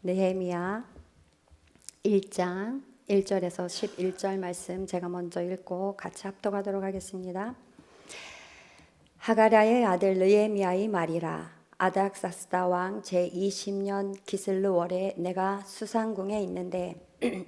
느헤미야 1장 1절에서 11절 말씀 제가 먼저 읽고 같이 합독하도록 하겠습니다. 하가랴의 아들 느헤미야의 말이라. 아닥사스다 왕 제20년 기슬르월에 내가 수상궁에 있는데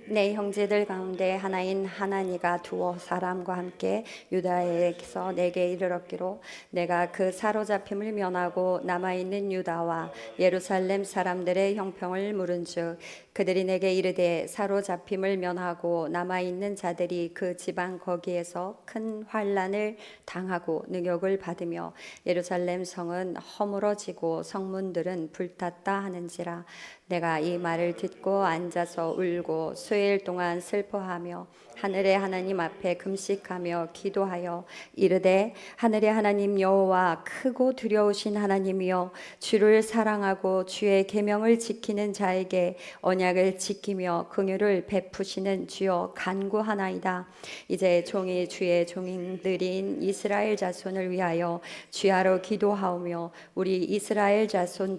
내 형제들 가운데 하나인 하나니가 두어 사람과 함께 유다에서 내게 이르렀기로 내가 그 사로잡힘을 면하고 남아있는 유다와 예루살렘 사람들의 형평을 물은즉 그들이 내게 이르되 사로잡힘을 면하고 남아있는 자들이 그 지방 거기에서 큰 환난을 당하고 능욕을 받으며 예루살렘 성은 허물어지고 성문들은 불탔다 하는지라. 내가 이 말을 듣고 앉아서 울고 수일 동안 슬퍼하며 하늘의 하나님 앞에 금식하며 기도하여 이르되 하늘의 하나님 여호와 크고 두려우신 하나님이여 주를 사랑하고 주의 계명을 지키는 자에게 언약을 지키며 긍휼을 베푸시는 주여 간구하나이다. 이제 종이 주의 종인들인 이스라엘 자손을 위하여 주야로 기도하오며 우리 이스라엘 자손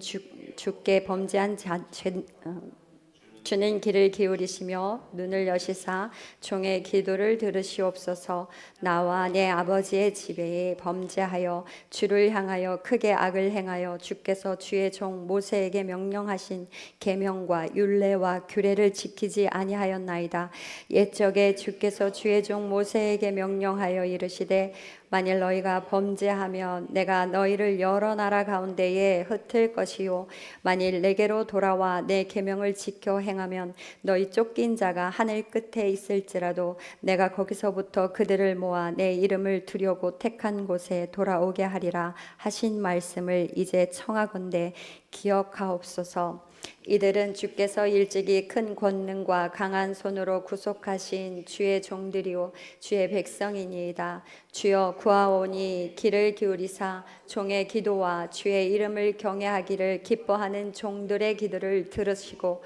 주께 범죄한 주는 귀를 기울이시며 눈을 여시사 종의 기도를 들으시옵소서. 나와 내 아버지의 집에 범죄하여 주를 향하여 크게 악을 행하여 주께서 주의 종 모세에게 명령하신 계명과 율례와 규례를 지키지 아니하였나이다. 옛적에 주께서 주의 종 모세에게 명령하여 이르시되 만일 너희가 범죄하면 내가 너희를 여러 나라 가운데에 흩을 것이요 만일 내게로 돌아와 내 계명을 지켜 행하면 너희 쫓긴 자가 하늘 끝에 있을지라도 내가 거기서부터 그들을 모아 내 이름을 두려고 택한 곳에 돌아오게 하리라 하신 말씀을 이제 청하건대 기억하옵소서. 이들은 주께서 일찍이 큰 권능과 강한 손으로 구속하신 주의 종들이요 주의 백성이니이다. 주여 구하오니 귀를 기울이사 종의 기도와 주의 이름을 경외하기를 기뻐하는 종들의 기도를 들으시고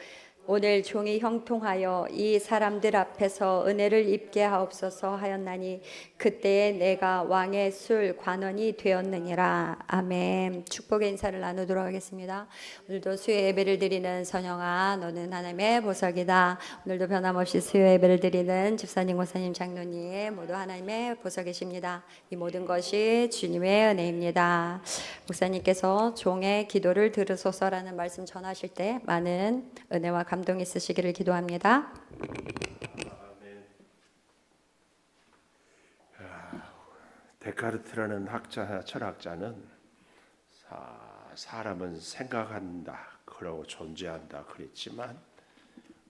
오늘 종이 형통하여 이 사람들 앞에서 은혜를 입게 하옵소서 하였나니 그때에 내가 왕의 술 관원이 되었느니라. 아멘. 축복의 인사를 나누도록 하겠습니다. 오늘도 수요 예배를 드리는 선영아 너는 하나님의 보석이다. 오늘도 변함없이 수요 예배를 드리는 집사님, 목사님, 장로님 모두 하나님의 보석이십니다. 이 모든 것이 주님의 은혜입니다. 목사님께서 종의 기도를 들으소서라는 말씀 전하실 때 많은 은혜와 감동 있으시기를 기도합니다. 데카르트라는 철학자는 사람은 생각한다, 그러고 존재한다 그랬지만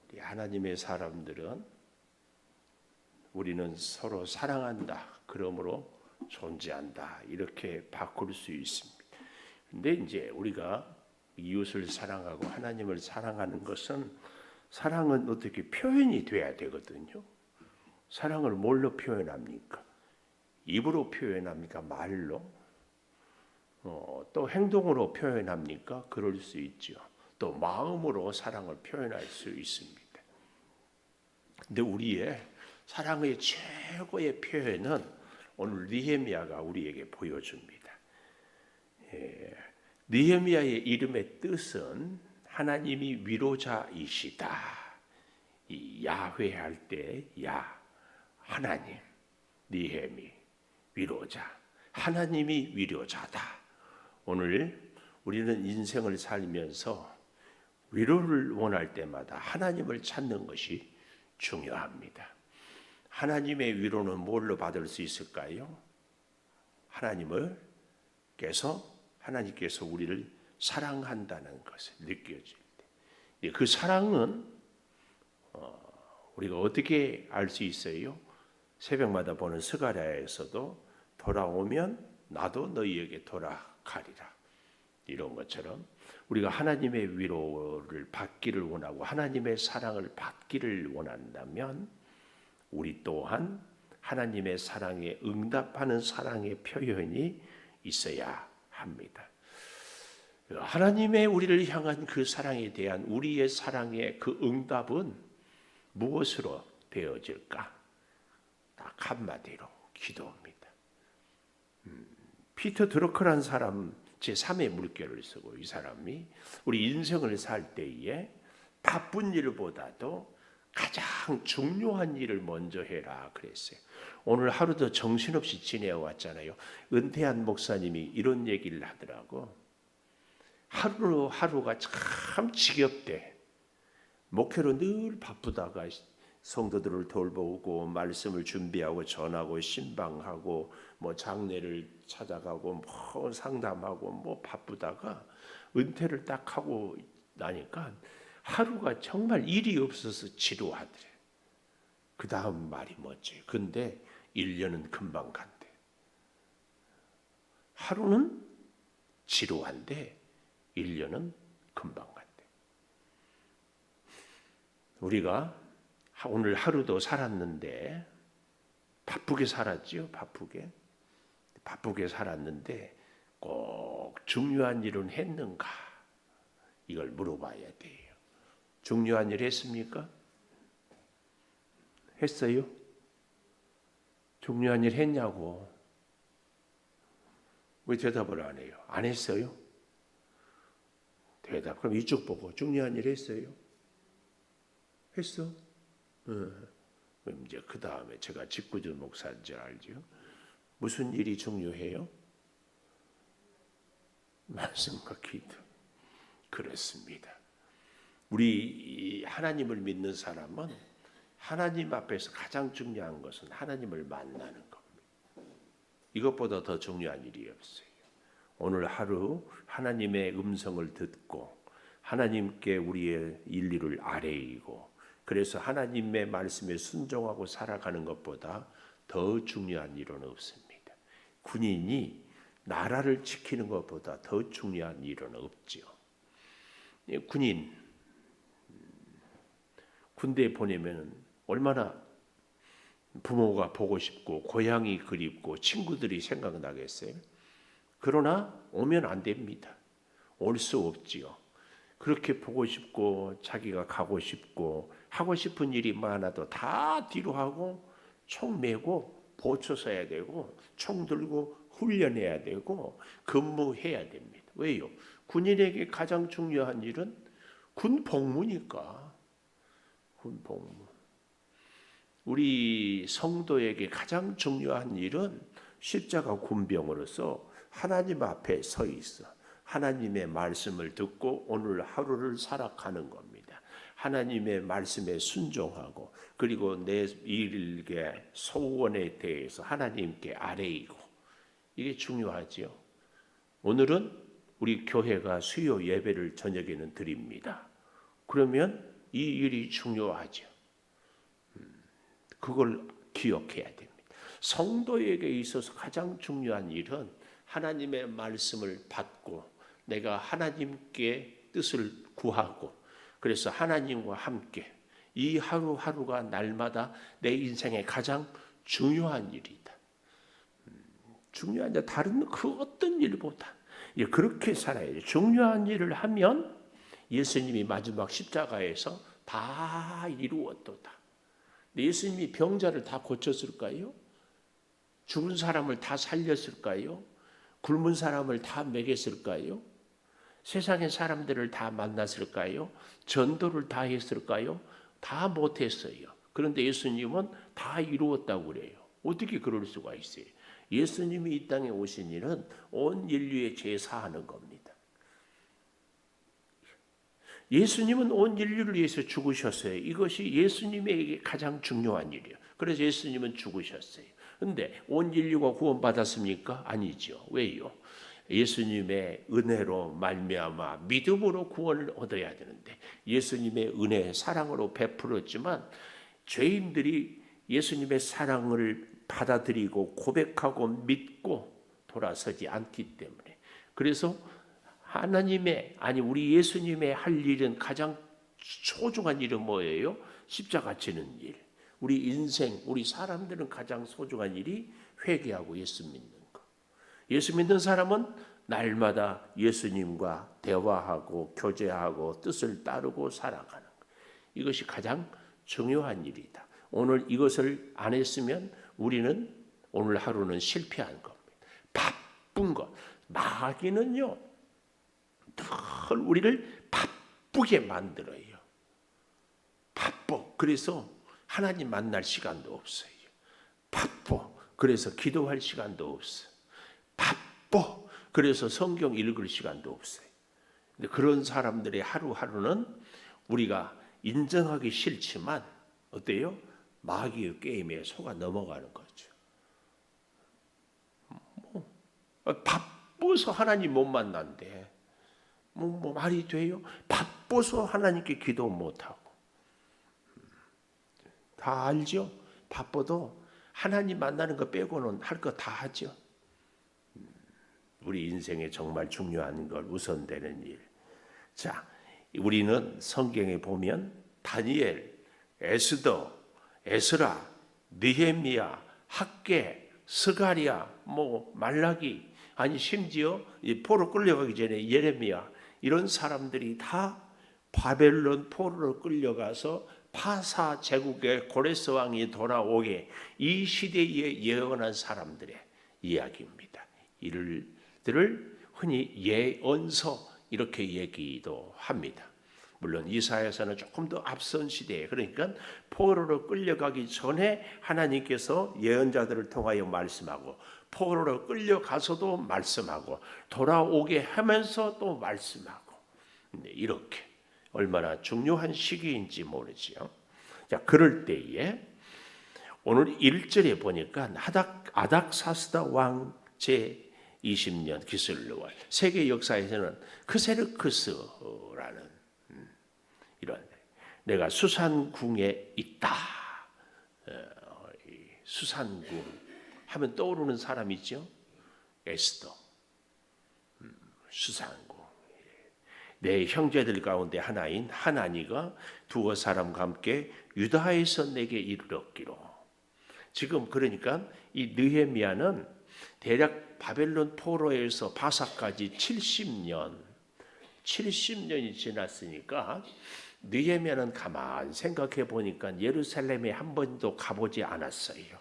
우리 하나님의 사람들은 우리는 서로 사랑한다, 그러므로 존재한다 이렇게 바꿀 수 있습니다. 근데 이제 우리가 이웃을 사랑하고 하나님을 사랑하는 것은 사랑은 어떻게 표현이 돼야 되거든요. 사랑을 뭘로 표현합니까? 입으로 표현합니까? 말로? 또 행동으로 표현합니까? 그럴 수 있죠. 또 마음으로 사랑을 표현할 수 있습니다. 근데 우리의 사랑의 최고의 표현은 오늘 느헤미야가 우리에게 보여줍니다. 느헤미야의 이름의 뜻은 하나님이 위로자이시다. 이 야훼 할 때 야, 하나님, 느헤미, 위로자, 하나님이 위로자다. 오늘 우리는 인생을 살면서 위로를 원할 때마다 하나님을 찾는 것이 중요합니다. 하나님의 위로는 뭘로 받을 수 있을까요? 하나님께서 우리를 사랑한다는 것을 느껴질 때, 그 사랑은 우리가 어떻게 알 수 있어요? 새벽마다 보는 스가랴에서도 돌아오면 나도 너희에게 돌아가리라, 이런 것처럼 우리가 하나님의 위로를 받기를 원하고 하나님의 사랑을 받기를 원한다면 우리 또한 하나님의 사랑에 응답하는 사랑의 표현이 있어야 합니다. 하나님의 우리를 향한 그 사랑에 대한 우리의 사랑의 그 응답은 무엇으로 되어질까? 딱 한마디로 기도입니다. 피터 드러커라는 사람 제3의 물결을 쓰고, 이 사람이 우리 인생을 살 때에 바쁜 일보다도 가장 중요한 일을 먼저 해라 그랬어요. 오늘 하루도 정신없이 지내왔잖아요. 은퇴한 목사님이 이런 얘기를 하더라고. 하루하루가 참 지겹대. 목회로 늘 바쁘다가 성도들을 돌보고 말씀을 준비하고 전하고 신방하고 뭐 장례를 찾아가고 뭐 상담하고 뭐 바쁘다가 은퇴를 딱 하고 나니까 하루가 정말 일이 없어서 지루하더래. 그 다음 말이 뭐지? 근데 1년은 금방 간대. 하루는 지루한데 1년은 금방 간대. 우리가 오늘 하루도 살았는데 바쁘게 살았지요. 바쁘게 살았는데 꼭 중요한 일은 했는가? 이걸 물어봐야 돼요. 중요한 일 했습니까? 했어요? 중요한 일 했냐고. 왜 대답을 안 해요? 안 했어요? 대답. 그럼 이쪽 보고 중요한 일 했어요? 했어? 그럼 이제 그 다음에 제가 직구준 목사인 줄 알죠? 무슨 일이 중요해요? 말씀과 기도. 그렇습니다. 우리 하나님을 믿는 사람은 하나님 앞에서 가장 중요한 것은 하나님을 만나는 겁니다. 이것보다 더 중요한 일이 없어요. 오늘 하루 하나님의 음성을 듣고 하나님께 우리의 인리를 아뢰이고 그래서 하나님의 말씀에 순종하고 살아가는 것보다 더 중요한 일은 없습니다. 군인이 나라를 지키는 것보다 더 중요한 일은 없지요. 군인 군대에 보내면 얼마나 부모가 보고 싶고 고향이 그립고 친구들이 생각나겠어요. 그러나 오면 안 됩니다. 올 수 없지요. 그렇게 보고 싶고 자기가 가고 싶고 하고 싶은 일이 많아도 다 뒤로 하고 총 메고 보초 서야 되고 총 들고 훈련해야 되고 근무해야 됩니다. 왜요? 군인에게 가장 중요한 일은 군 복무니까. 군 복무. 우리 성도에게 가장 중요한 일은 십자가 군병으로서 하나님 앞에 서 있어 하나님의 말씀을 듣고 오늘 하루를 살아가는 겁니다. 하나님의 말씀에 순종하고 그리고 내 일개 소원에 대해서 하나님께 아뢰이고 이게 중요하지요. 오늘은 우리 교회가 수요 예배를 저녁에는 드립니다. 그러면 이 일이 중요하죠. 그걸 기억해야 됩니다. 성도에게 있어서 가장 중요한 일은 하나님의 말씀을 받고 내가 하나님께 뜻을 구하고 그래서 하나님과 함께 이 하루하루가 날마다 내 인생의 가장 중요한 일이다. 중요한 일, 다른 그 어떤 일보다 그렇게 살아야 돼요. 중요한 일을 하면 예수님이 마지막 십자가에서 다 이루었도다. 예수님이 병자를 다 고쳤을까요? 죽은 사람을 다 살렸을까요? 굶은 사람을 다 먹였을까요? 세상의 사람들을 다 만났을까요? 전도를 다 했을까요? 다 못했어요. 그런데 예수님은 다 이루었다고 그래요. 어떻게 그럴 수가 있어요? 예수님이 이 땅에 오신 일은 온 인류의 죄 사하는 겁니다. 예수님은 온 인류를 위해서 죽으셨어요. 이것이 예수님에게 가장 중요한 일이에요. 그래서 예수님은 죽으셨어요. 그런데 온 인류가 구원받았습니까? 아니죠. 왜요? 예수님의 은혜로 말미암아 믿음으로 구원을 얻어야 되는데 예수님의 은혜, 사랑으로 베풀었지만 죄인들이 예수님의 사랑을 받아들이고 고백하고 믿고 돌아서지 않기 때문에 그래서 하나님의 우리 예수님의 할 일은 가장 소중한 일은 뭐예요? 십자가 지는 일. 우리 인생, 우리 사람들은 가장 소중한 일이 회개하고 예수 믿는 것. 예수 믿는 사람은 날마다 예수님과 대화하고 교제하고 뜻을 따르고 살아가는 것. 이것이 가장 중요한 일이다. 오늘 이것을 안 했으면 우리는 오늘 하루는 실패한 겁니다. 바쁜 것. 마귀는요. 늘 우리를 바쁘게 만들어요. 바빠. 그래서 하나님 만날 시간도 없어요. 바빠. 그래서 기도할 시간도 없어요. 바빠. 그래서 성경 읽을 시간도 없어요. 근데 그런 사람들의 하루하루는 우리가 인정하기 싫지만 어때요? 마귀의 게임에 속아 넘어가는 거죠. 바빠서 하나님 못 만난대. 뭐 말이 돼요? 바빠서 하나님께 기도 못하고. 다 알죠? 바빠도 하나님 만나는 거 빼고는 할 거 다 하죠. 우리 인생에 정말 중요한 걸 우선되는 일. 자, 우리는 성경에 보면 다니엘, 에스더, 에스라, 느헤미야, 학개, 스가랴, 말라기, 아니 심지어 포로 끌려가기 전에 예레미야, 이런 사람들이 다 바벨론 포로로 끌려가서 파사 제국의 고레스 왕이 돌아오게 이 시대에 예언한 사람들의 이야기입니다. 이들을 흔히 예언서 이렇게 얘기도 합니다. 물론 이사야서는 조금 더 앞선 시대에, 그러니까 포로로 끌려가기 전에 하나님께서 예언자들을 통하여 말씀하고, 포로로 끌려가서도 말씀하고, 돌아오게 하면서 또 말씀하고, 이렇게 얼마나 중요한 시기인지 모르지요. 자, 그럴 때에 오늘 1절에 보니까 아닥사스다 왕 제20년 기슬로월, 세계 역사에서는 크세르크스라는 이런, 내가 수산궁에 있다. 수산궁 하면 떠오르는 사람 있죠? 에스더. 수산궁. 내 형제들 가운데 하나인 하나니가 두어 사람과 함께 유다에서 내게 이르렀기로. 지금 그러니까 이 느헤미야는 대략 바벨론 포로에서 바사까지 70년이 지났으니까, 느헤미야는 가만 생각해 보니까 예루살렘에 한 번도 가보지 않았어요.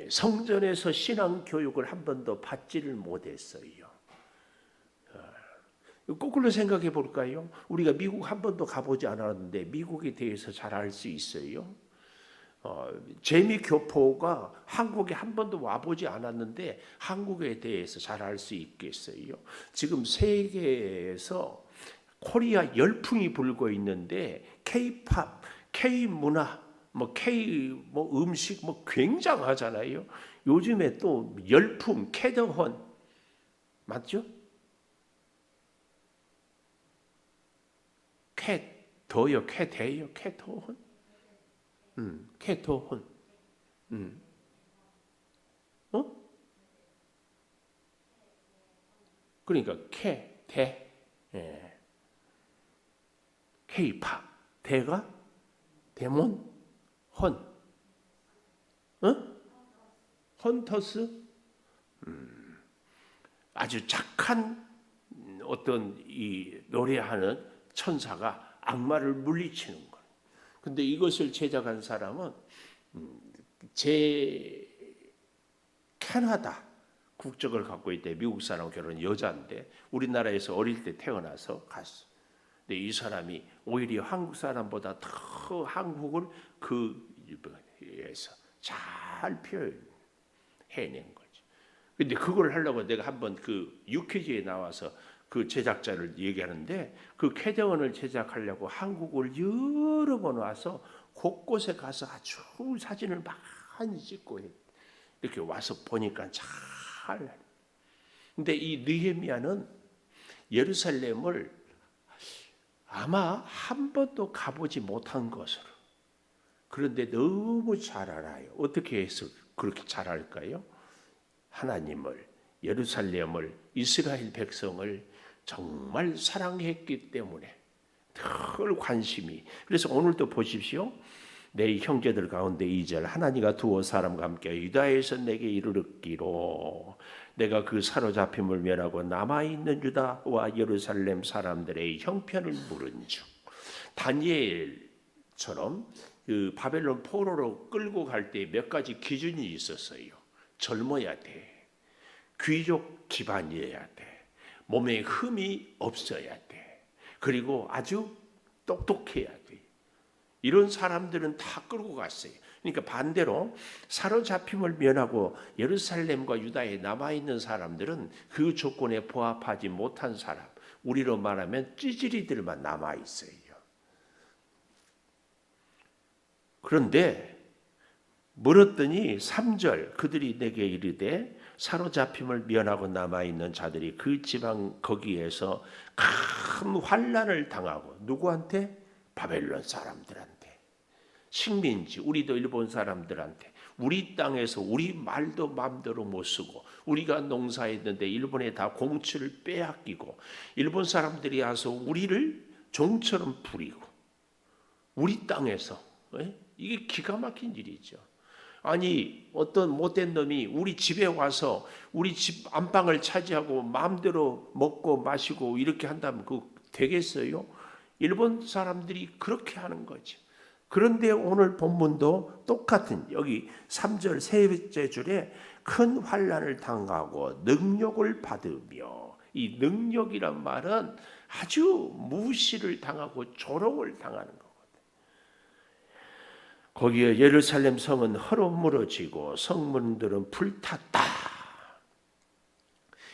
성전에서 신앙 교육을 한 번도 받지를 못했어요. 거꾸로 생각해 볼까요? 우리가 미국 한 번도 가보지 않았는데 미국에 대해서 잘 알 수 있어요? 재미 교포가 한국에 한 번도 와보지 않았는데 한국에 대해서 잘 알 수 있겠어요? 지금 세계에서 코리아 열풍이 불고 있는데 K-팝, K-문화, K 음식 굉장하잖아요. 요즘에 또 열풍, 캐더헌 맞죠? 캐더요, 캐대요, 캐더헌. 캐토혼. 그러니까 대. K-팝. 대가 데몬. 헌터스. 아주 착한 어떤 이 노래하는 천사가 악마를 물리치는 거예요. 근데 이것을 제작한 사람은 캐나다 국적을 갖고 있대. 미국 사람 결혼 여자인데 우리나라에서 어릴 때 태어나서 갔어. 근데 이 사람이 오히려 한국 사람보다 더 한국을 그에서 잘 표현해낸 거지. 근데 그걸 하려고 내가 한번 그 유퀴즈에 나와서 그 제작자를 얘기하는데, 그 캐대원을 제작하려고 한국을 여러 번 와서 곳곳에 가서 아주 사진을 많이 찍고 이렇게 와서 보니까 잘. 근데 이 느헤미야는 예루살렘을 아마 한 번도 가보지 못한 것으로, 그런데 너무 잘 알아요. 어떻게 해서 그렇게 잘 알까요? 하나님을, 예루살렘을, 이스라엘 백성을 정말 사랑했기 때문에 늘 관심이. 그래서 오늘도 보십시오. 내 형제들 가운데 2절, 하나니가 두어 사람과 함께 유다에서 내게 이르렀기로, 내가 그 사로잡힘을 멸하고 남아있는 유다와 예루살렘 사람들의 형편을 물은즉. 다니엘처럼 그 바벨론 포로로 끌고 갈 때 몇 가지 기준이 있었어요. 젊어야 돼. 귀족 집안이어야 돼. 몸에 흠이 없어야 돼. 그리고 아주 똑똑해야 돼. 이런 사람들은 다 끌고 갔어요. 그러니까 반대로 사로잡힘을 면하고 예루살렘과 유다에 남아있는 사람들은 그 조건에 부합하지 못한 사람, 우리로 말하면 찌질이들만 남아있어요. 그런데 물었더니 3절 그들이 내게 이르되 사로잡힘을 면하고 남아있는 자들이 그 지방 거기에서 큰 환난을 당하고 누구한테? 바벨론 사람들한테, 식민지 우리도 일본 사람들한테, 우리 땅에서 우리 말도 마음대로 못 쓰고 우리가 농사했는데 일본에 다 공처를 빼앗기고 일본 사람들이 와서 우리를 종처럼 부리고 우리 땅에서, 이게 기가 막힌 일이죠. 아니 어떤 못된 놈이 우리 집에 와서 우리 집 안방을 차지하고 마음대로 먹고 마시고 이렇게 한다면 그거 되겠어요? 일본 사람들이 그렇게 하는 거죠. 그런데 오늘 본문도 똑같은 여기 3절 세 번째 줄에 큰 환난을 당하고 능욕을 받으며, 이 능욕이란 말은 아주 무시를 당하고 조롱을 당하는 거. 거기에 예루살렘 성은 헐어 무너지고 성문들은 불탔다.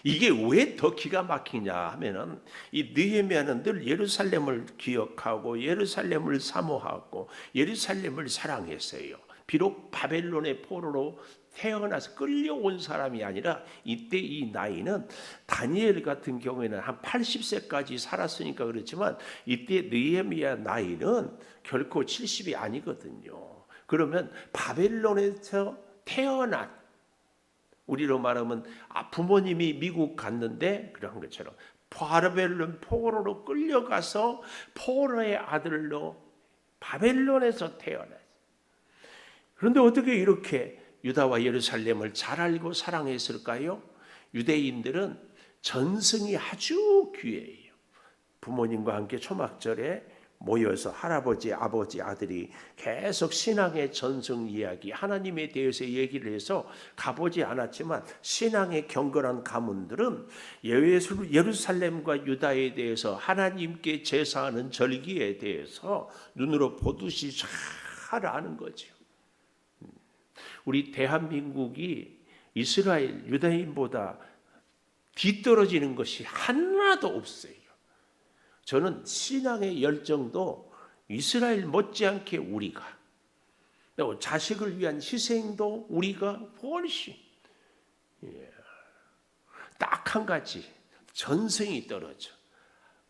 이게 왜 더 기가 막히냐 하면은 이 느헤미야는 늘 예루살렘을 기억하고 예루살렘을 사모하고 예루살렘을 사랑했어요. 비록 바벨론의 포로로 태어나서 끌려온 사람이 아니라 이때 이 나이는 다니엘 같은 경우에는 한 80세까지 살았으니까 그렇지만 이때 느헤미야 나이는 결코 70이 아니거든요. 그러면 바벨론에서 태어난, 우리로 말하면 부모님이 미국 갔는데 그런 것처럼 바벨론 포로로 끌려가서 포로의 아들로 바벨론에서 태어났어요. 그런데 어떻게 이렇게 유다와 예루살렘을 잘 알고 사랑했을까요? 유대인들은 전승이 아주 귀해요. 부모님과 함께 초막절에 모여서 할아버지, 아버지, 아들이 계속 신앙의 전승 이야기, 하나님에 대해서 얘기를 해서 가보지 않았지만 신앙의 경건한 가문들은 예루살렘과 유다에 대해서 하나님께 제사하는 절기에 대해서 눈으로 보듯이 잘 아는 거죠. 우리 대한민국이 이스라엘, 유다인보다 뒤떨어지는 것이 하나도 없어요. 저는 신앙의 열정도 이스라엘 못지않게 우리가, 또 자식을 위한 희생도 우리가 훨씬, 딱 한 가지 전승이 떨어져.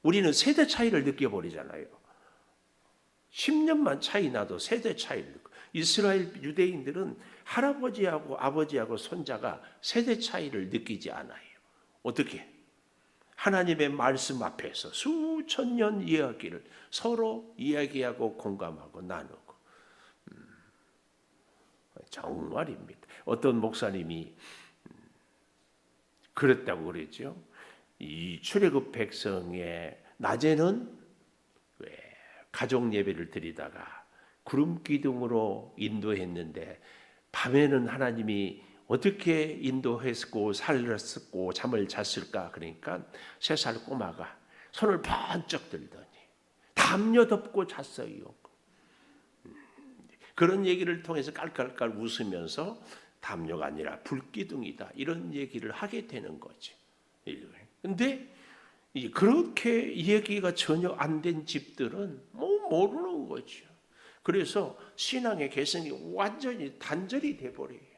우리는 세대 차이를 느껴버리잖아요. 10년만 차이 나도 세대 차이를 느껴. 이스라엘 유대인들은 할아버지하고 아버지하고 손자가 세대 차이를 느끼지 않아요. 어떻게? 하나님의 말씀 앞에서 수천 년 이야기를 서로 이야기하고 공감하고 나누고, 정말입니다. 어떤 목사님이 그랬다고 그랬죠. 이 출애굽 백성의 낮에는 가족 예배를 드리다가 구름 기둥으로 인도했는데 밤에는 하나님이 어떻게 인도했고 살렸고 잠을 잤을까? 그러니까 3살 꼬마가 손을 번쩍 들더니 담요 덮고 잤어요. 그런 얘기를 통해서 깔깔깔 웃으면서 담요가 아니라 불기둥이다, 이런 얘기를 하게 되는 거죠. 그런데 그렇게 얘기가 전혀 안 된 집들은 모르는 거죠. 그래서 신앙의 개성이 완전히 단절이 돼버려요.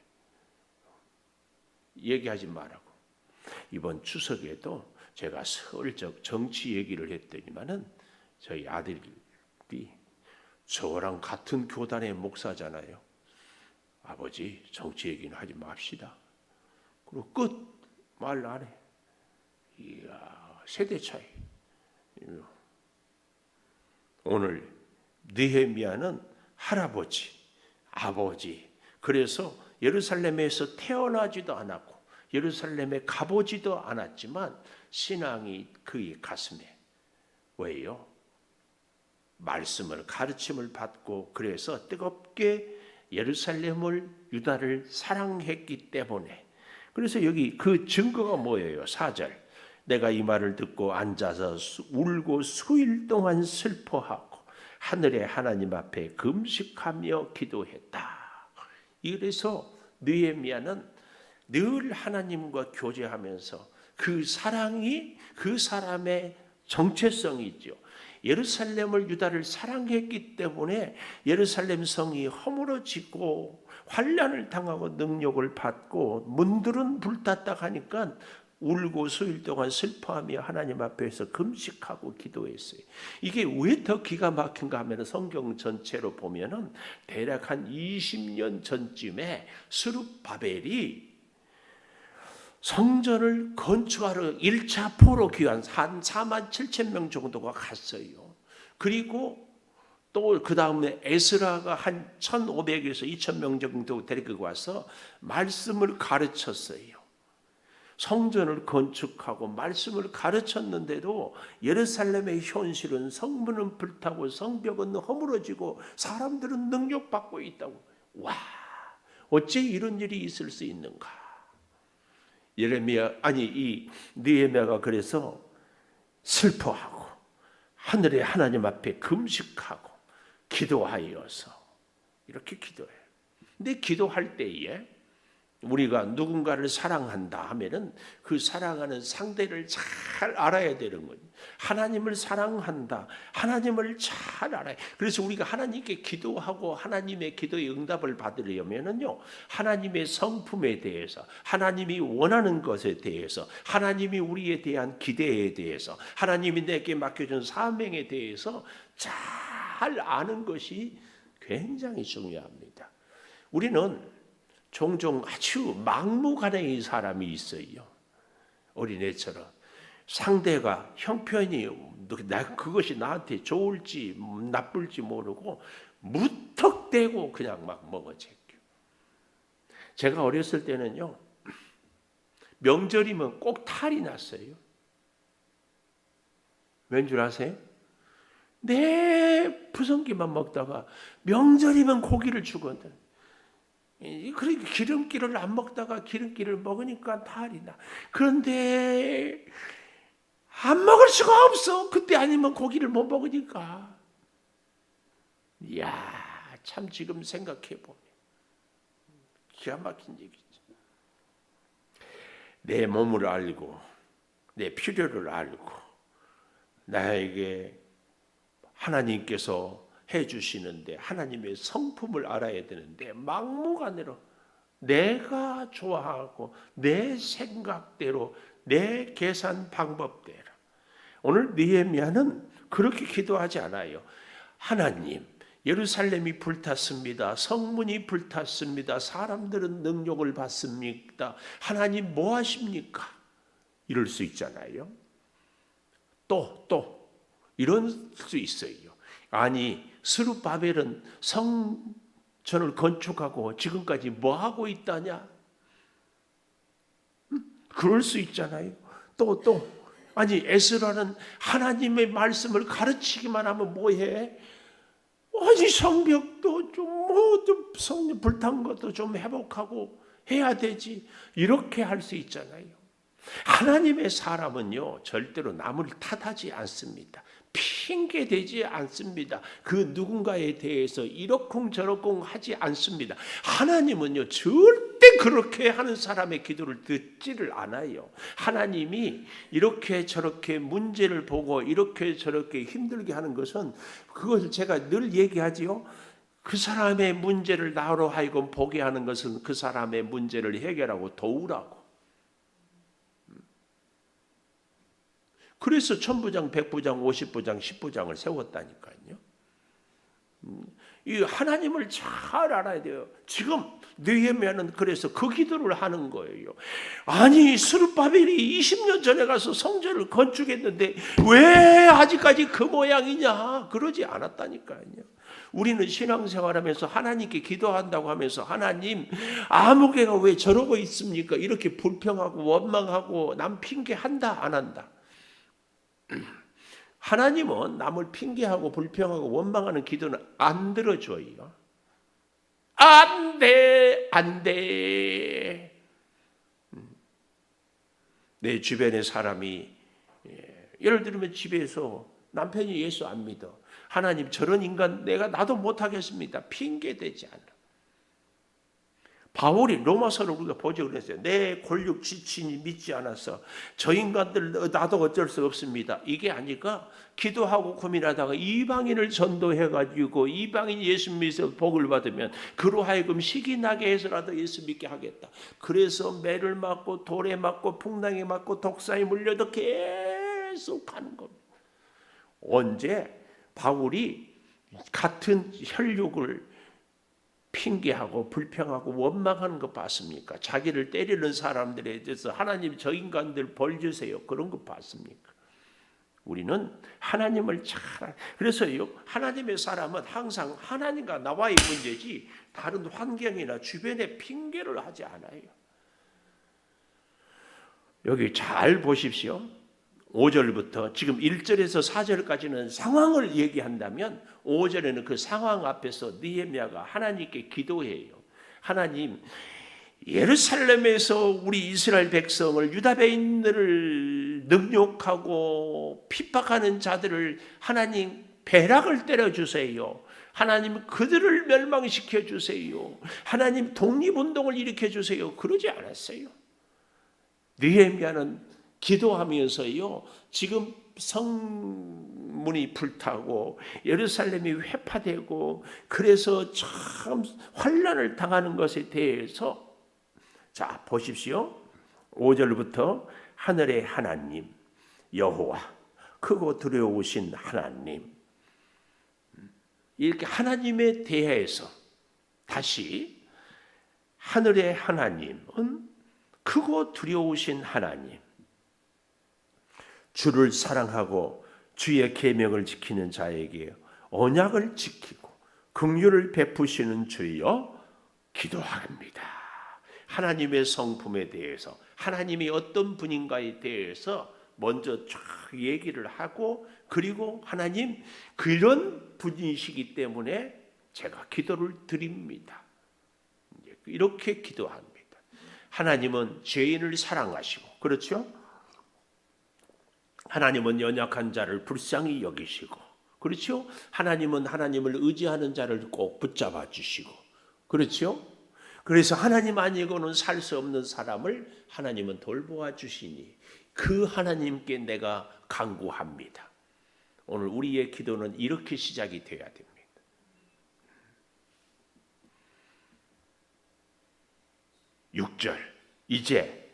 얘기하지 말라고. 이번 추석에도 제가 슬쩍 정치 얘기를 했더니만은 저희 아들이 저랑 같은 교단의 목사잖아요. 아버지, 정치 얘기는 하지 맙시다. 그리고 끝. 말 안 해. 이야, 세대 차이. 오늘 느헤미야는 할아버지, 아버지, 그래서 예루살렘에서 태어나지도 않았고 예루살렘에 가보지도 않았지만 신앙이 그의 가슴에, 왜요? 말씀을, 가르침을 받고 그래서 뜨겁게 예루살렘을, 유다를 사랑했기 때문에. 그래서 여기 그 증거가 뭐예요? 4절. 내가 이 말을 듣고 앉아서 울고 수일 동안 슬퍼하고 하늘의 하나님 앞에 금식하며 기도했다. 이래서 느헤미야는 늘 하나님과 교제하면서 그 사랑이 그 사람의 정체성이죠. 예루살렘을 유다를 사랑했기 때문에 예루살렘 성이 허물어지고 환난을 당하고 능욕을 받고 문들은 불탔다 하니까 울고 수일 동안 슬퍼하며 하나님 앞에서 금식하고 기도했어요. 이게 왜 더 기가 막힌가 하면 성경 전체로 보면은 대략 한 20년 전쯤에 스룹바벨이 성전을 건축하러 1차 포로 귀환 한 4만 7천 명 정도가 갔어요. 그리고 또 그 다음에 에스라가 한 1,500에서 2,000명 정도 데리고 와서 말씀을 가르쳤어요. 성전을 건축하고 말씀을 가르쳤는데도 예루살렘의 현실은 성문은 불타고 성벽은 허물어지고 사람들은 능욕받고 있다고. 와, 어째 이런 일이 있을 수 있는가? 이 느헤미야가 그래서 슬퍼하고 하늘의 하나님 앞에 금식하고 기도하여서 이렇게 기도해요. 근데 기도할 때에 우리가 누군가를 사랑한다 하면은 그 사랑하는 상대를 잘 알아야 되는 거예요. 하나님을 사랑한다. 하나님을 잘 알아요. 그래서 우리가 하나님께 기도하고 하나님의 기도의 응답을 받으려면은요, 하나님의 성품에 대해서, 하나님이 원하는 것에 대해서, 하나님이 우리에 대한 기대에 대해서, 하나님이 내게 맡겨준 사명에 대해서 잘 아는 것이 굉장히 중요합니다. 우리는 종종 아주 막무가내의 사람이 있어요. 어린애처럼 상대가 형편이 그것이 나한테 좋을지 나쁠지 모르고 무턱대고 그냥 막 먹어제껴. 제가 어렸을 때는요, 명절이면 꼭 탈이 났어요. 왠 줄 아세요? 내 부성기만 먹다가 명절이면 고기를 주거든. 그러니까 기름기를 안 먹다가 기름기를 먹으니까 탈이 나. 그런데 안 먹을 수가 없어. 그때 아니면 고기를 못 먹으니까. 이야, 참 지금 생각해 보면 기가 막힌 얘기죠. 내 몸을 알고 내 필요를 알고 나에게 하나님께서 해주시는데 하나님의 성품을 알아야 되는데 막무가내로 내가 좋아하고 내 생각대로 내 계산 방법대로. 오늘 느헤미야는 그렇게 기도하지 않아요. 하나님, 예루살렘이 불탔습니다. 성문이 불탔습니다. 사람들은 능욕을 받습니다. 하나님 뭐 하십니까? 이럴 수 있잖아요. 또 이런 수 있어요. 아니, 스룹바벨은 성전을 건축하고 지금까지 뭐 하고 있다냐? 그럴 수 있잖아요. 아니, 에스라는 하나님의 말씀을 가르치기만 하면 뭐해? 아니, 성벽도 좀 성전 불탄 것도 좀 회복하고 해야 되지. 이렇게 할 수 있잖아요. 하나님의 사람은요, 절대로 남을 탓하지 않습니다. 핑계대지 않습니다. 그 누군가에 대해서 이러쿵저러쿵 하지 않습니다. 하나님은요, 절대 그렇게 하는 사람의 기도를 듣지를 않아요. 하나님이 이렇게 저렇게 문제를 보고 이렇게 저렇게 힘들게 하는 것은, 그것을 제가 늘 얘기하지요. 그 사람의 문제를 나로 하여금 보게 하는 것은 그 사람의 문제를 해결하고 도우라고. 그래서 1000부장, 100부장, 50부장, 10부장을 세웠다니까요. 이 하나님을 잘 알아야 돼요. 지금 느헤미야는 그래서 그 기도를 하는 거예요. 아니, 스룹바벨이 20년 전에 가서 성전을 건축했는데 왜 아직까지 그 모양이냐? 그러지 않았다니까요. 우리는 신앙생활하면서 하나님께 기도한다고 하면서 하나님, 아무개가 왜 저러고 있습니까? 이렇게 불평하고 원망하고 남 핑계한다 안 한다? 하나님은 남을 핑계하고 불평하고 원망하는 기도는 안 들어줘요. 안 돼. 내 주변의 사람이 예를 들면 집에서 남편이 예수 안 믿어. 하나님 저런 인간 나도 못하겠습니다. 핑계대지 않아. 바울이 로마서를 우리가 보죠. 그랬어요. 내 권력 지친이 믿지 않아서 저 인간들 나도 어쩔 수 없습니다. 이게 아니까 기도하고 고민하다가 이방인을 전도해가지고 이방인 예수 믿어서 복을 받으면 그로 하여금 식이 나게 해서라도 예수 믿게 하겠다. 그래서 매를 맞고 돌에 맞고 풍랑에 맞고 독사에 물려도 계속 가는 겁니다. 언제 바울이 같은 혈육을 핑계하고 불평하고 원망하는 거 봤습니까? 자기를 때리는 사람들에 대해서 하나님 저 인간들 벌 주세요. 그런 거 봤습니까? 우리는 하나님을 잘 그래서요. 하나님의 사람은 항상 하나님과 나와의 문제지 다른 환경이나 주변에 핑계를 하지 않아요. 여기 잘 보십시오. 5절부터 지금 1절에서 4절까지는 상황을 얘기한다면 5절에는 그 상황 앞에서 느헤미야가 하나님께 기도해요. 하나님, 예루살렘에서 우리 이스라엘 백성을 유다 백성들을 능욕하고 핍박하는 자들을 하나님 배락을 때려주세요. 하나님 그들을 멸망시켜 주세요. 하나님 독립운동을 일으켜 주세요. 그러지 않았어요. 느헤미야는 기도하면서요. 지금 성문이 불타고 예루살렘이 회파되고 그래서 참 환난을 당하는 것에 대해서 자 보십시오. 5절부터 하늘의 하나님 여호와 크고 두려우신 하나님 이렇게 하나님에 대해서 다시 하늘의 하나님은 크고 두려우신 하나님 주를 사랑하고 주의 계명을 지키는 자에게 언약을 지키고 긍휼을 베푸시는 주여 기도합니다. 하나님의 성품에 대해서 하나님이 어떤 분인가에 대해서 먼저 쫙 얘기를 하고 그리고 하나님 그런 분이시기 때문에 제가 기도를 드립니다. 이렇게 기도합니다. 하나님은 죄인을 사랑하시고 그렇죠? 하나님은 연약한 자를 불쌍히 여기시고 그렇죠? 하나님은 하나님을 의지하는 자를 꼭 붙잡아 주시고 그렇죠? 그래서 하나님 아니고는 살 수 없는 사람을 하나님은 돌보아 주시니 그 하나님께 내가 간구합니다. 오늘 우리의 기도는 이렇게 시작이 돼야 됩니다. (6절) 이제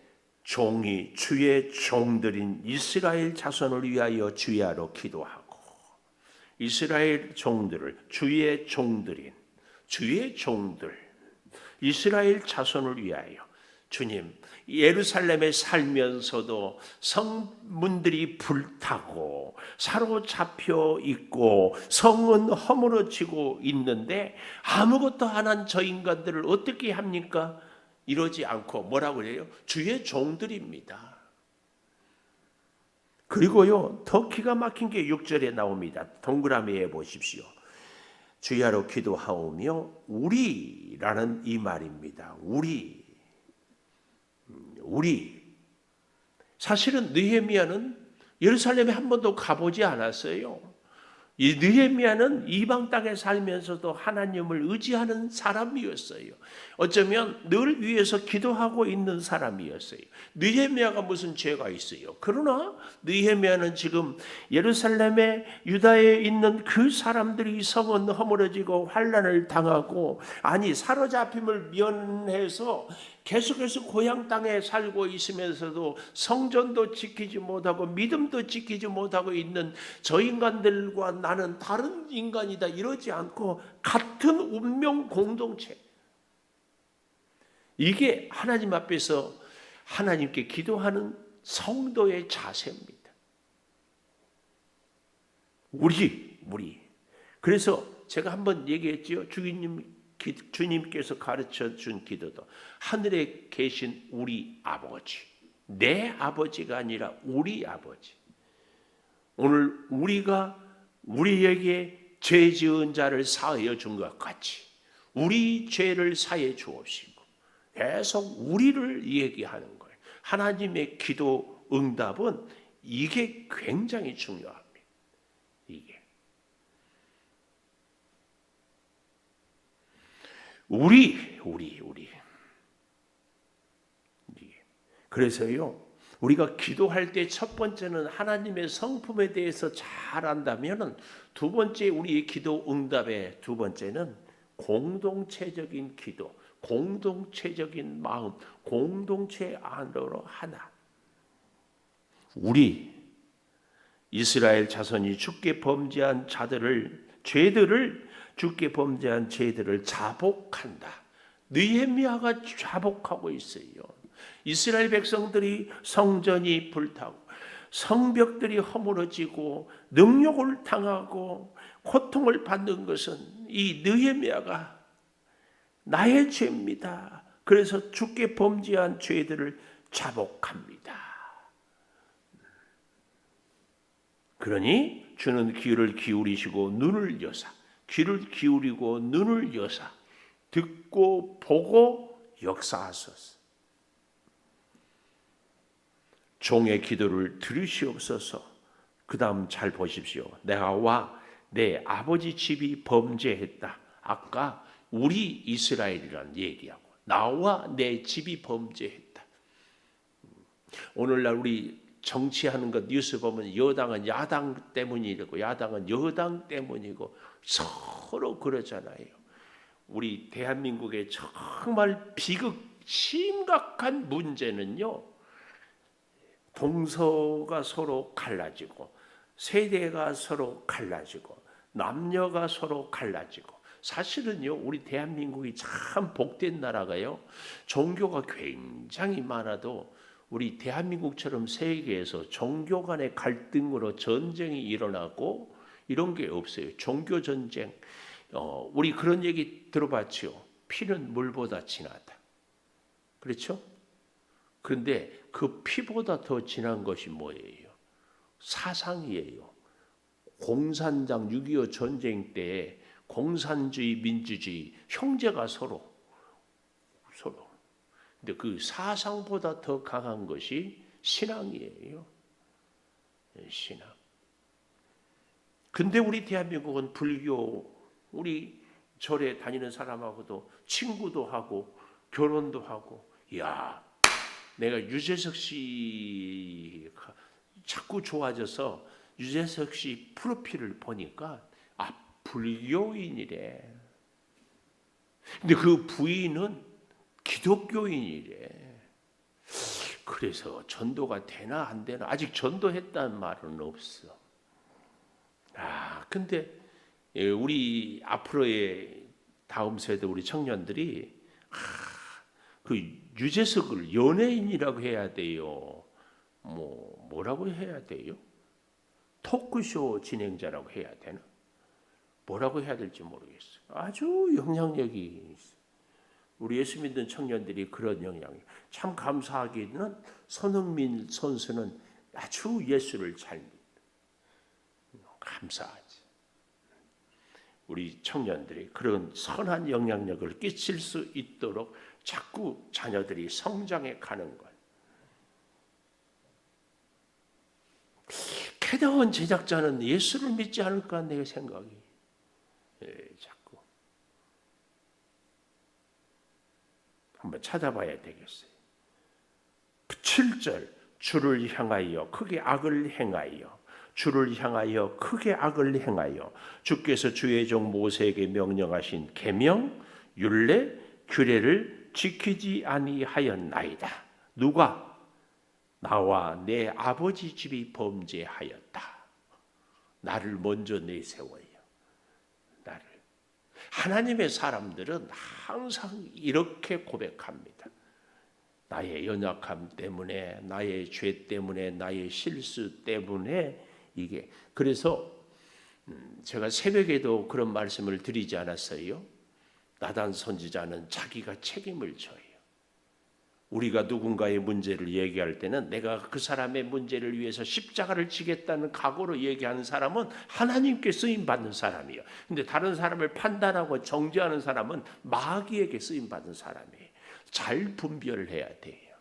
종이 주의 종들인 이스라엘 자손을 위하여 주야로 기도하고 이스라엘 종들을 주의 종들인 주의 종들 이스라엘 자손을 위하여 주님 예루살렘에 살면서도 성문들이 불타고 사로잡혀 있고 성은 허물어지고 있는데 아무것도 안 한 저 인간들을 어떻게 합니까? 이러지 않고 뭐라고 해요? 주의 종들입니다. 그리고요 더 기가 막힌 게 6절에 나옵니다. 동그라미에 보십시오. 주야로 기도하오며 우리라는 이 말입니다. 우리 사실은 느헤미야는 예루살렘에 한 번도 가보지 않았어요. 이 느헤미야는 이방 땅에 살면서도 하나님을 의지하는 사람이었어요. 어쩌면 늘 위해서 기도하고 있는 사람이었어요. 느헤미야가 무슨 죄가 있어요? 그러나 느헤미야는 지금 예루살렘에 유다에 있는 그 사람들이 성은 허물어지고 환난을 당하고 아니 사로잡힘을 면해서 계속해서 고향 땅에 살고 있으면서도 성전도 지키지 못하고 믿음도 지키지 못하고 있는 저 인간들과 나는 다른 인간이다 이러지 않고 같은 운명 공동체 이게 하나님 앞에서 하나님께 기도하는 성도의 자세입니다. 우리 그래서 제가 한번 얘기했지요. 주님께서 가르쳐 준 기도도 하늘에 계신 우리 아버지 내 아버지가 아니라 우리 아버지 오늘 우리가 우리에게 죄 지은 자를 사하여 준 것 같이 우리 죄를 사해 주옵시고 계속 우리를 얘기하는 거예요. 하나님의 기도 응답은 이게 굉장히 중요합니다. 이게 우리. 그래서요, 우리가 기도할 때 첫 번째는 하나님의 성품에 대해서 잘 안다면은, 두 번째 우리의 기도 응답의 두 번째는 공동체적인 기도, 공동체적인 마음, 공동체 안으로 하나. 우리 이스라엘 자손이 주께 범죄한 주께 범죄한 죄들을 자복한다. 느헤미야가 자복하고 있어요. 이스라엘 백성들이 성전이 불타고 성벽들이 허물어지고 능욕을 당하고 고통을 받는 것은 이 느헤미야가 나의 죄입니다. 그래서 주께 범죄한 죄들을 자복합니다. 그러니 주는 귀를 기울이시고 눈을 여사, 귀를 기울이고 눈을 여사 듣고 보고 역사하소서. 종의 기도를 들으시옵소서. 그 다음 잘 보십시오. 내가와 내 아버지 집이 범죄했다. 아까 우리 이스라엘이라는 얘기하고 나와 내 집이 범죄했다. 오늘날 우리 정치하는 것 뉴스 보면 여당은 야당 때문이고 야당은 여당 때문이고 서로 그러잖아요. 우리 대한민국의 정말 심각한 문제는요, 동서가 서로 갈라지고 세대가 서로 갈라지고 남녀가 서로 갈라지고. 사실은요, 우리 대한민국이 참 복된 나라가요, 종교가 굉장히 많아도 우리 대한민국처럼 세계에서 종교 간의 갈등으로 전쟁이 일어나고 이런 게 없어요. 종교 전쟁, 우리 그런 얘기 들어봤죠. 피는 물보다 진하다. 그렇죠? 그런데 그 피보다 더 진한 것이 뭐예요? 사상이에요. 공산당 6.25 전쟁 때 공산주의, 민주주의, 형제가 서로. 근데 그 사상보다 더 강한 것이 신앙이에요. 신앙. 근데 우리 대한민국은 불교, 우리 절에 다니는 사람하고도 친구도 하고 결혼도 하고. 이야, 내가 유재석 씨 자꾸 좋아져서 유재석 씨 프로필을 보니까 불교인이래. 근데 그 부인은 기독교인이래. 그래서 전도가 되나 안 되나, 아직 전도했다는 말은 없어. 근데 우리 앞으로의 다음 세대 우리 청년들이 그 유재석을 연예인이라고 해야 돼요? 뭐라고 해야 돼요? 토크쇼 진행자라고 해야 되나? 뭐라고 해야 될지 모르겠어요. 아주 영향력이 있어요. 우리 예수 믿는 청년들이 그런 영향력. 참 감사하기는 손흥민 선수는 아주 예수를 잘 믿는. 감사하지. 우리 청년들이 그런 선한 영향력을 끼칠 수 있도록 자꾸 자녀들이 성장해 가는 것. 캐다원 제작자는 예수를 믿지 않을까 내 생각이. 자꾸 한번 찾아봐야 되겠어요. 7절 주를 향하여 크게 악을 행하여, 주를 향하여 크게 악을 행하여 주께서 주의 종 모세에게 명령하신 계명, 율례, 규례를 지키지 아니하였나이다. 누가? 나와 내 아버지 집이 범죄하였다. 나를 먼저 내세워요. 나를. 하나님의 사람들은 항상 이렇게 고백합니다. 나의 연약함 때문에, 나의 죄 때문에, 나의 실수 때문에 이게. 그래서 제가 새벽에도 그런 말씀을 드리지 않았어요? 나단 선지자는 자기가 책임을 져요. 우리가 누군가의 문제를 얘기할 때는 내가 그 사람의 문제를 위해서 십자가를 지겠다는 각오로 얘기하는 사람은 하나님께 쓰임받는 사람이에요. 근데 다른 사람을 판단하고 정죄하는 사람은 마귀에게 쓰임받은 사람이에요. 잘 분별을 해야 돼요.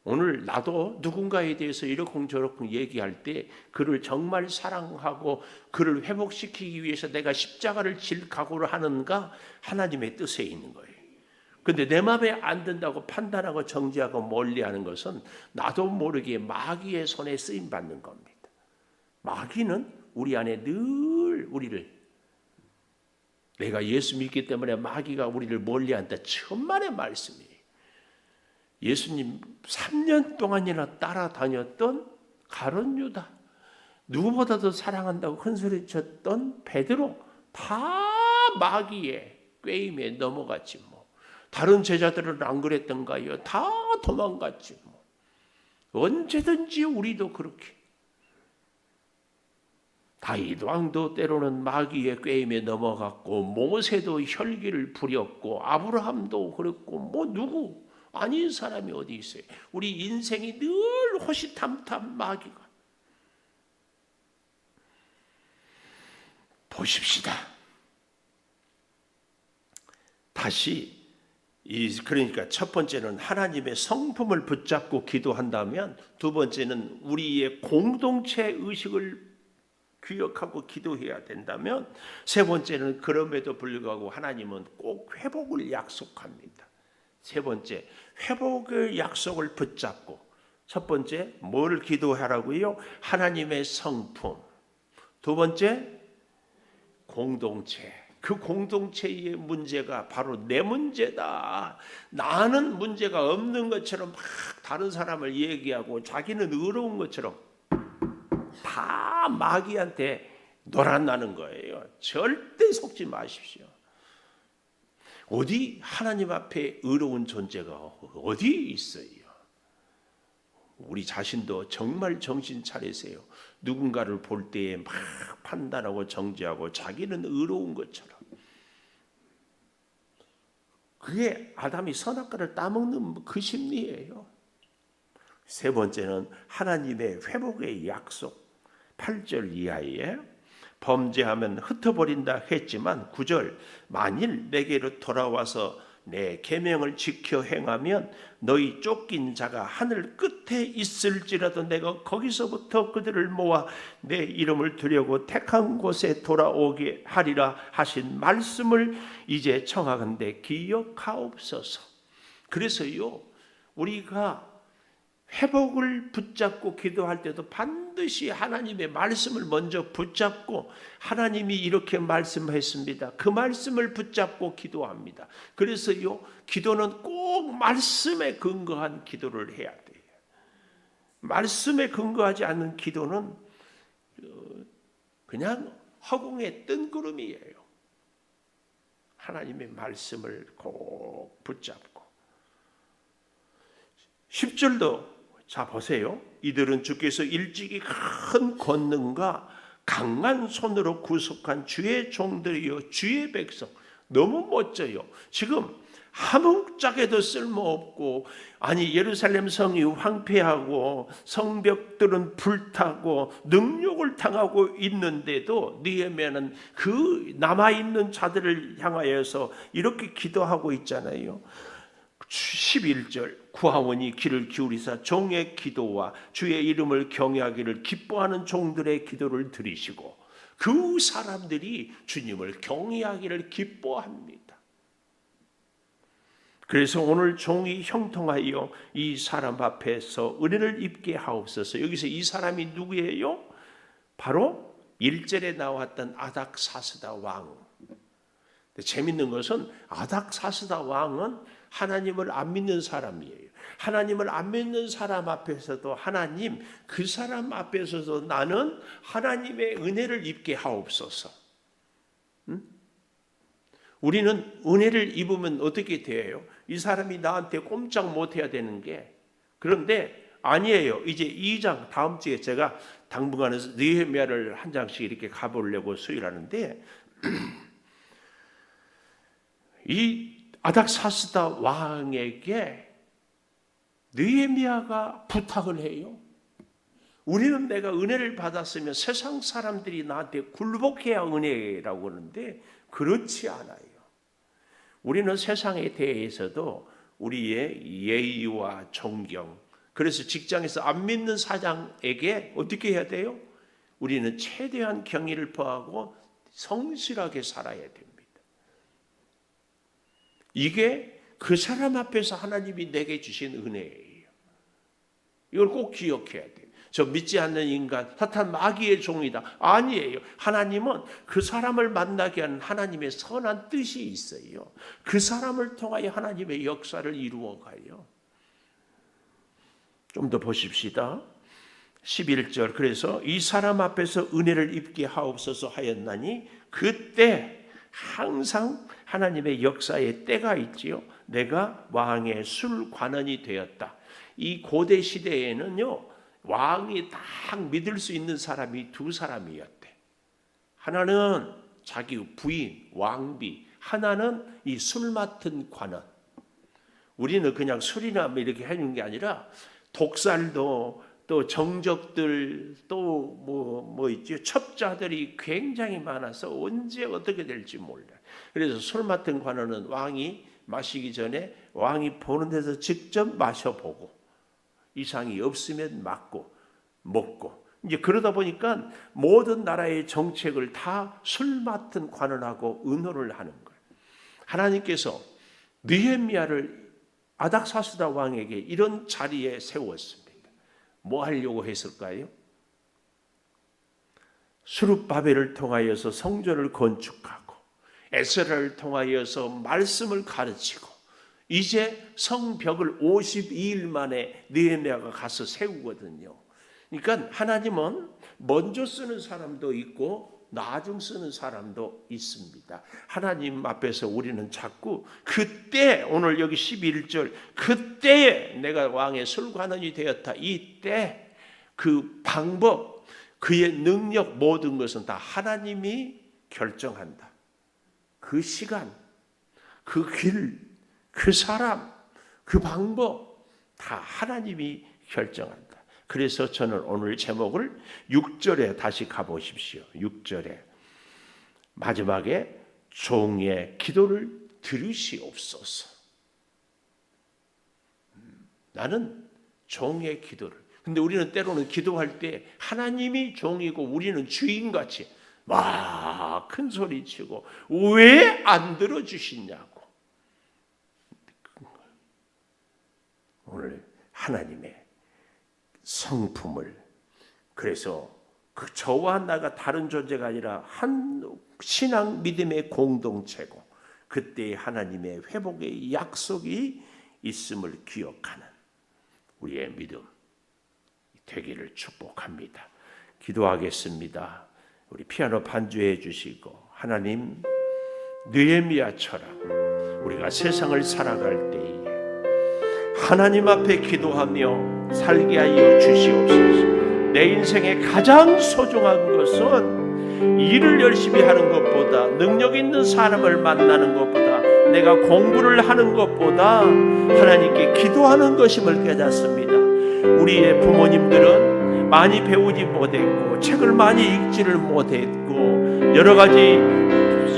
오늘 나도 누군가에 대해서 이러쿵저러쿵 얘기할 때 그를 정말 사랑하고 그를 회복시키기 위해서 내가 십자가를 질 각오를 하는가, 하나님의 뜻에 있는 거예요. 근데 내 마음에 안 든다고 판단하고 정지하고 멀리하는 것은 나도 모르게 마귀의 손에 쓰임 받는 겁니다. 마귀는 우리 안에 늘 우리를, 내가 예수 믿기 때문에 마귀가 우리를 멀리한다, 천만의 말씀이에요. 예수님 3년 동안이나 따라다녔던 가룟 유다, 누구보다도 사랑한다고 큰소리쳤던 베드로, 다 마귀의 꾀임에 넘어갔지 뭐. 다른 제자들은 안 그랬던가요? 다 도망갔지 뭐. 언제든지 우리도 그렇게. 다윗 왕도 때로는 마귀의 꾀임에 넘어갔고, 모세도 혈기를 부렸고, 아브라함도 그랬고, 뭐 누구 아닌 사람이 어디 있어요? 우리 인생이 늘 호시탐탐 마귀가. 보십시다. 다시 그러니까 첫 번째는 하나님의 성품을 붙잡고 기도한다면, 두 번째는 우리의 공동체 의식을 기억하고 기도해야 된다면, 세 번째는 그럼에도 불구하고 하나님은 꼭 회복을 약속합니다. 세 번째, 회복의 약속을 붙잡고, 첫 번째 뭘 기도하라고요? 하나님의 성품. 두 번째, 공동체. 그 공동체의 문제가 바로 내 문제다. 나는 문제가 없는 것처럼 막 다른 사람을 얘기하고 자기는 의로운 것처럼 다 마귀한테 놀아나는 거예요. 절대 속지 마십시오. 어디 하나님 앞에 의로운 존재가 어디 있어요? 우리 자신도 정말 정신 차리세요. 누군가를 볼 때에 막 판단하고 정죄하고 자기는 의로운 것처럼. 그게 아담이 선악과를 따먹는 그 심리예요. 세 번째는 하나님의 회복의 약속. 8절 이하에 범죄하면 흩어버린다 했지만 9절, 만일 내게로 돌아와서 내 계명을 지켜 행하면 너희 쫓긴 자가 하늘 끝에 있을지라도 내가 거기서부터 그들을 모아 내 이름을 두려고 택한 곳에 돌아오게 하리라 하신 말씀을 이제 청하건대 기억하옵소서. 그래서요, 우리가 회복을 붙잡고 기도할 때도 반드시 하나님의 말씀을 먼저 붙잡고, 하나님이 이렇게 말씀했습니다, 그 말씀을 붙잡고 기도합니다. 그래서요, 기도는 꼭 말씀에 근거한 기도를 해야 돼요. 말씀에 근거하지 않는 기도는 그냥 허공의 뜬구름이에요. 하나님의 말씀을 꼭 붙잡고. 10절도 자 보세요. 이들은 주께서 일찍이 큰 권능과 강한 손으로 구속한 주의 종들이요 주의 백성. 너무 멋져요. 지금 하뭇짝에도 쓸모없고, 아니 예루살렘 성이 황폐하고 성벽들은 불타고 능욕을 당하고 있는데도 느헤미야는 그 남아있는 자들을 향하여서 이렇게 기도하고 있잖아요. 11절, 구하오니 귀를 기울이사 종의 기도와 주의 이름을 경외하기를 기뻐하는 종들의 기도를 들으시고, 그 사람들이 주님을 경외하기를 기뻐합니다. 그래서 오늘 종이 형통하여 이 사람 앞에서 은혜를 입게 하옵소서. 여기서 이 사람이 누구예요? 바로 1절에 나왔던 아닥사스다 왕. 재밌는 것은 아닥사스다 왕은 하나님을 안 믿는 사람이에요. 하나님을 안 믿는 사람 앞에서도 하나님, 그 사람 앞에서도 나는 하나님의 은혜를 입게 하옵소서. 우리는 은혜를 입으면 어떻게 돼요? 이 사람이 나한테 꼼짝 못해야 되는 게, 그런데 아니에요. 이제 2장 다음 주에 제가 당분간에서 느헤미야를 한 장씩 이렇게 가보려고 수일하는데, 이 아닥사스다 왕에게 느헤미야가 부탁을 해요. 우리는 내가 은혜를 받았으면 세상 사람들이 나한테 굴복해야 은혜라고 하는데 그렇지 않아요. 우리는 세상에 대해서도 우리의 예의와 존경, 그래서 직장에서 안 믿는 사장에게 어떻게 해야 돼요? 우리는 최대한 경의를 표하고 성실하게 살아야 됩니다. 이게 그 사람 앞에서 하나님이 내게 주신 은혜예요. 이걸 꼭 기억해야 돼요. 저 믿지 않는 인간, 사탄 마귀의 종이다. 아니에요. 하나님은 그 사람을 만나게 하는 하나님의 선한 뜻이 있어요. 그 사람을 통하여 하나님의 역사를 이루어가요. 좀 더 보십시다. 11절 그래서 이 사람 앞에서 은혜를 입게 하옵소서 하였나니 그때 항상 하나님의 역사의 때가 있지요. 내가 왕의 술관원이 되었다. 이 고대 시대에는요, 왕이 딱 믿을 수 있는 사람이 두 사람이었대. 하나는 자기 부인 왕비, 하나는 이 술 맡은 관원. 우리는 그냥 술이나 이렇게 해주는 게 아니라 독살도 또 정적들 또 뭐 있죠, 첩자들이 굉장히 많아서 언제 어떻게 될지 몰라. 그래서 술 맡은 관원은 왕이 마시기 전에 왕이 보는 데서 직접 마셔보고 이상이 없으면 맞고 먹고, 이제 그러다 보니까 모든 나라의 정책을 다 술 맡은 관원하고 의논을 하는 거예요. 하나님께서 느헤미야를 아닥사스다 왕에게 이런 자리에 세웠습니다. 뭐 하려고 했을까요? 스룹바벨을 통하여서 성전을 건축하고 에스라를 통하여서 말씀을 가르치고 이제 성벽을 52일 만에 느헤미야가 가서 세우거든요. 그러니까 하나님은 먼저 쓰는 사람도 있고 나중 쓰는 사람도 있습니다. 하나님 앞에서 우리는 자꾸 그때, 오늘 여기 11절 그때에 내가 왕의 술관원이 되었다. 이때 그 방법, 그의 능력, 모든 것은 다 하나님이 결정한다. 그 시간, 그 길, 그 사람, 그 방법 다 하나님이 결정한다. 그래서 저는 오늘 제목을 6절에 다시 가보십시오. 6절에 마지막에 종의 기도를 들으시옵소서. 나는 종의 기도를. 근데 우리는 때로는 기도할 때 하나님이 종이고 우리는 주인같이 막 큰 소리 치고 왜 안 들어주시냐고. 오늘 하나님의 성품을, 그래서 그 저와 나가 다른 존재가 아니라 한 신앙 믿음의 공동체고 그때 하나님의 회복의 약속이 있음을 기억하는 우리의 믿음 되기를 축복합니다. 기도하겠습니다. 우리 피아노 반주해 주시고, 하나님 느헤미야처럼 우리가 세상을 살아갈 때에 하나님 앞에 기도하며 살게 하여 주시옵소서. 내 인생의 가장 소중한 것은 일을 열심히 하는 것보다, 능력 있는 사람을 만나는 것보다, 내가 공부를 하는 것보다 하나님께 기도하는 것임을 깨닫습니다. 우리의 부모님들은 많이 배우지 못했고 책을 많이 읽지를 못했고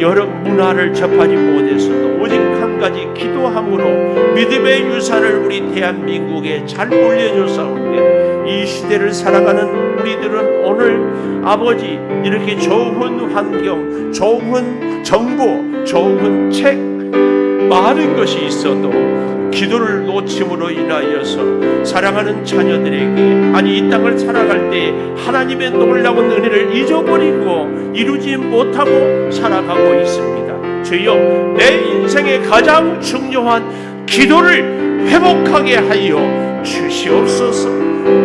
여러 문화를 접하지 못했어도 오직 한 가지 기도함으로 믿음의 유산을 우리 대한민국에 잘 물려줬사온데, 이 시대를 살아가는 우리들은 오늘 아버지 이렇게 좋은 환경, 좋은 정보, 좋은 책 많은 것이 있어도 기도를 놓침으로 인하여서 사랑하는 자녀들에게, 아니 이 땅을 살아갈 때 하나님의 놀라운 은혜를 잊어버리고 이루지 못하고 살아가고 있습니다. 주여, 내 인생의 가장 중요한 기도를 회복하게 하여 주시옵소서.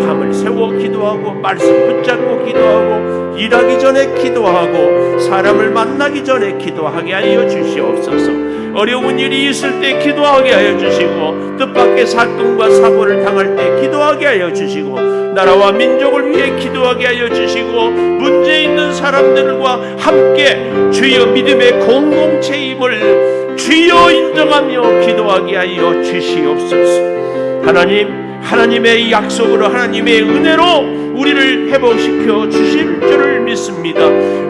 밤을 새워 기도하고 말씀 붙잡고 기도하고 일하기 전에 기도하고 사람을 만나기 전에 기도하게 하여 주시옵소서. 어려운 일이 있을 때 기도하게 하여 주시고, 뜻밖의 사건과 사고를 당할 때 기도하게 하여 주시고, 나라와 민족을 위해 기도하게 하여 주시고, 문제 있는 사람들과 함께 주여 믿음의 공동체임을 주여 인정하며 기도하게 하여 주시옵소서. 하나님, 하나님의 약속으로 하나님의 은혜로 우리를 회복시켜 주실 줄을 믿습니다.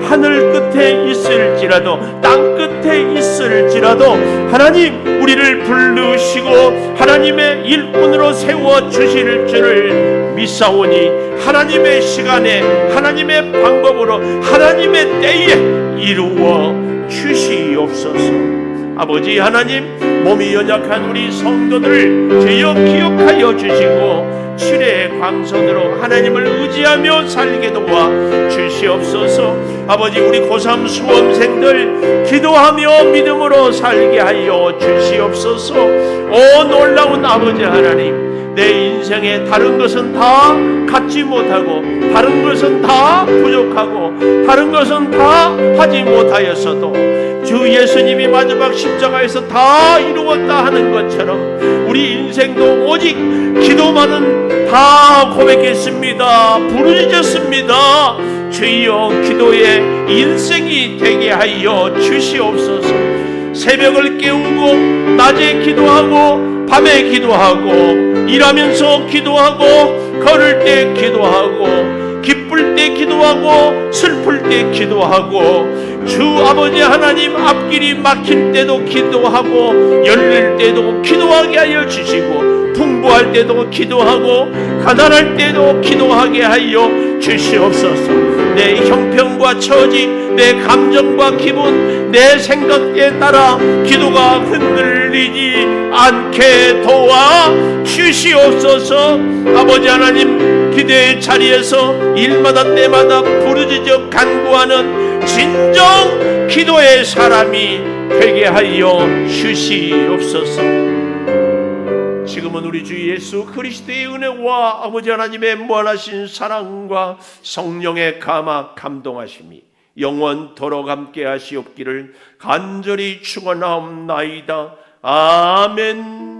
하늘 끝에 있을지라도 땅 끝에 있을지라도 하나님 우리를 부르시고 하나님의 일꾼으로 세워 주실 줄을 믿사오니 하나님의 시간에 하나님의 방법으로 하나님의 때에 이루어 주시옵소서. 아버지 하나님, 몸이 연약한 우리 성도들을 주여 기억하여 주시고 칠의 광선으로 하나님을 의지하며 살게 도와 주시옵소서. 아버지, 우리 고3 수험생들 기도하며 믿음으로 살게 하여 주시옵소서. 오 놀라운 아버지 하나님, 내 인생에 다른 것은 다 갖지 못하고 다른 것은 다 부족하고 다른 것은 다 하지 못하였어도 주 예수님이 마지막 십자가에서 다 이루었다 하는 것처럼 우리 인생도 오직 기도만은 다 고백했습니다. 부르짖었습니다. 주여 기도의 인생이 되게 하여 주시옵소서. 새벽을 깨우고 낮에 기도하고 밤에 기도하고 일하면서 기도하고 걸을 때 기도하고 기쁠 때 기도하고 슬플 때 기도하고 주 아버지 하나님 앞길이 막힐 때도 기도하고 열릴 때도 기도하게 하여 주시고 풍부할 때도 기도하고 가난할 때도 기도하게 하여 주시옵소서. 내 형편과 처지, 내 감정과 기분, 내 생각에 따라 기도가 흔들리지 않게 도와 주시옵소서. 아버지 하나님, 기도의 자리에서 일마다 때마다 부르짖어 간구하는 진정 기도의 사람이 되게 하여 주시옵소서. 지금은 우리 주 예수 그리스도의 은혜와 아버지 하나님의 무한하신 사랑과 성령의 감화 감동하심이 영원토록 함께 하시옵기를 간절히 축원하옵나이다. 아멘.